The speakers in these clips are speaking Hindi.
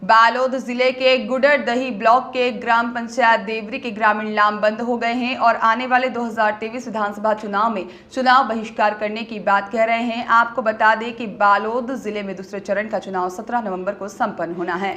बालोद जिले के गुडरदही ब्लॉक के ग्राम पंचायत देवरी के ग्रामीण लामबंद हो गए हैं और आने वाले 2023 विधानसभा चुनाव में चुनाव बहिष्कार करने की बात कह रहे हैं। आपको बता दें कि बालोद जिले में दूसरे चरण का चुनाव 17 नवंबर को संपन्न होना है।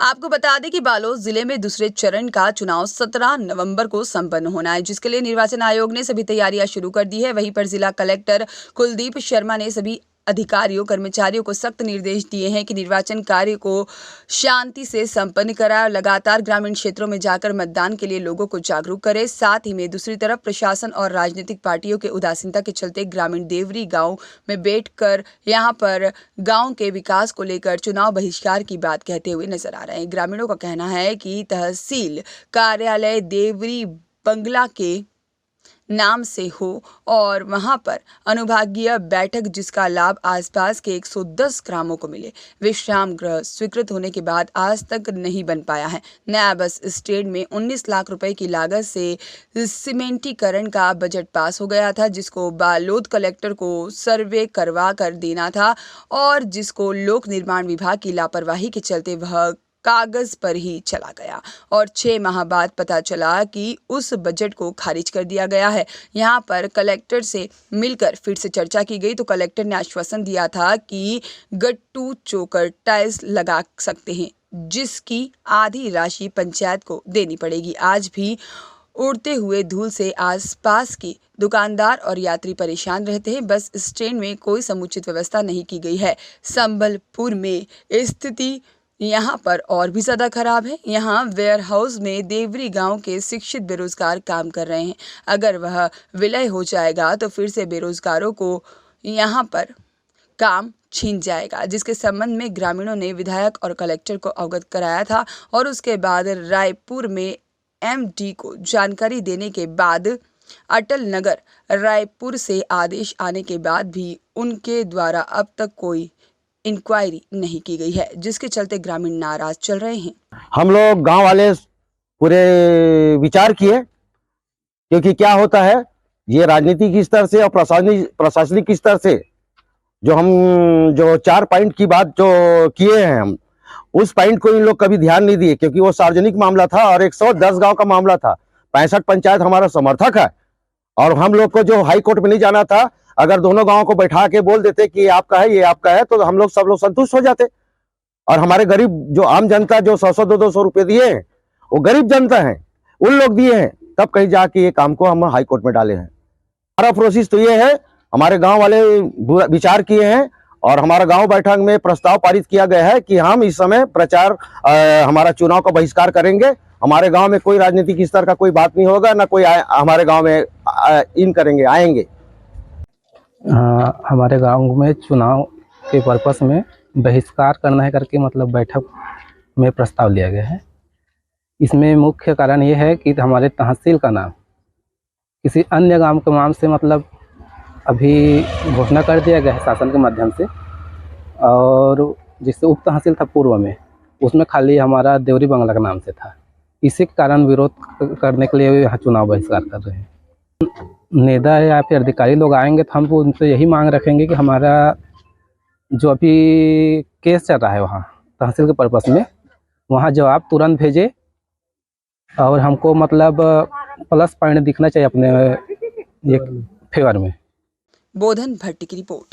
आपको बता दें कि बालोद जिले में दूसरे चरण का चुनाव 17 नवंबर को संपन्न होना है, जिसके लिए निर्वाचन आयोग ने सभी तैयारियां शुरू कर दी है। वहीं पर जिला कलेक्टर कुलदीप शर्मा ने सभी अधिकारियों कर्मचारियों को सख्त निर्देश दिए हैं कि निर्वाचन कार्य को शांति से संपन्न कराएं, लगातार ग्रामीण क्षेत्रों में जाकर मतदान के लिए लोगों को जागरूक करें। साथ ही में दूसरी तरफ प्रशासन और राजनीतिक पार्टियों के उदासीनता के चलते ग्रामीण देवरी गांव में बैठकर यहां पर गांव के विकास को लेकर चुनाव बहिष्कार की बात कहते हुए नजर आ रहे हैं। ग्रामीणों का कहना है कि तहसील कार्यालय देवरी बंगला के नाम से हो और वहां पर अनुभागीय बैठक जिसका लाभ आसपास के 110 ग्रामों को मिले। विश्राम गृह स्वीकृत होने के बाद आज तक नहीं बन पाया है। नया बस स्टैंड में 19 लाख रुपए की लागत से सीमेंटीकरण का बजट पास हो गया था, जिसको बालोद कलेक्टर को सर्वे करवा कर देना था और जिसको लोक निर्माण विभाग की लापरवाही के चलते वह कागज पर ही चला गया और 6 माह बाद पता चला कि उस बजट को खारिज कर दिया गया है। यहां पर कलेक्टर से मिलकर फिर से चर्चा की गई तो कलेक्टर ने आश्वासन दिया था कि गट्टू चोकर टाइल्स लगा सकते हैं, जिसकी आधी राशि पंचायत को देनी पड़ेगी। आज भी उड़ते हुए धूल से आसपास के दुकानदार और यात्री परेशान रहते हैं। बस स्टैंड में कोई समुचित व्यवस्था नहीं की गई है। संबलपुर में स्थिति यहाँ पर और भी ज़्यादा खराब है। यहाँ वेयर हाउस में देवरी गांव के शिक्षित बेरोजगार काम कर रहे हैं। अगर वह विलय हो जाएगा तो फिर से बेरोजगारों को यहाँ पर काम छीन जाएगा, जिसके संबंध में ग्रामीणों ने विधायक और कलेक्टर को अवगत कराया था और उसके बाद रायपुर में एमडी को जानकारी देने के बाद अटल नगर रायपुर से आदेश आने के बाद भी उनके द्वारा अब तक कोई इंक्वायरी नहीं की गई है, जिसके चलते ग्रामीण नाराज चल रहे हैं। हम लोग गांव वाले पूरे विचार किए, क्योंकि क्या होता है ये राजनीतिक स्तर से और प्रशासनिक स्तर से जो 4 पॉइंट की बात जो किए हैं हम उस पॉइंट को इन लोग कभी ध्यान नहीं दिए, क्योंकि वो सार्वजनिक मामला था और 110 गांव का मामला था। 65 पंचायत हमारा समर्थक है और हम लोग को जो हाई कोर्ट में नहीं जाना था, अगर दोनों गांवों को बैठा के बोल देते कि ये आपका है ये आपका है तो हम लोग सब लोग संतुष्ट हो जाते। और हमारे गरीब जो आम जनता जो 100-200 रुपए दिए हैं वो गरीब जनता है, उन लोग दिए हैं, तब कहीं जाके ये काम को हम हाई कोर्ट में डाले हैं। हमारा प्रोसेस तो ये है, हमारे गांव वाले विचार किए हैं और हमारा गांव बैठक में प्रस्ताव पारित किया गया है कि हम इस समय प्रचार हमारा चुनाव का बहिष्कार करेंगे। हमारे गांव में कोई राजनीतिक स्तर का कोई बात नहीं होगा, ना कोई हमारे गांव में आएंगे। हमारे गांव में चुनाव के पर्पस में बहिष्कार करना है करके मतलब बैठक में प्रस्ताव लिया गया है। इसमें मुख्य कारण ये है कि हमारे तहसील का नाम किसी अन्य गांव के नाम से मतलब अभी घोषणा कर दिया गया है शासन के माध्यम से, और जिससे उप तहसील था पूर्व में उसमें खाली हमारा देवरी बंगला का नाम से था। इसी के कारण विरोध करने के लिए यहाँ चुनाव बहिष्कार कर रहे हैं। नेता या फिर अधिकारी लोग आएंगे तो हम उनसे यही मांग रखेंगे कि हमारा जो अभी केस चल रहा है वहाँ तहसील के पर्पस में, वहाँ जवाब तुरंत भेजे और हमको मतलब प्लस पॉइंट दिखना चाहिए अपने ये फेवर में। बोधन भट्टी की रिपोर्ट।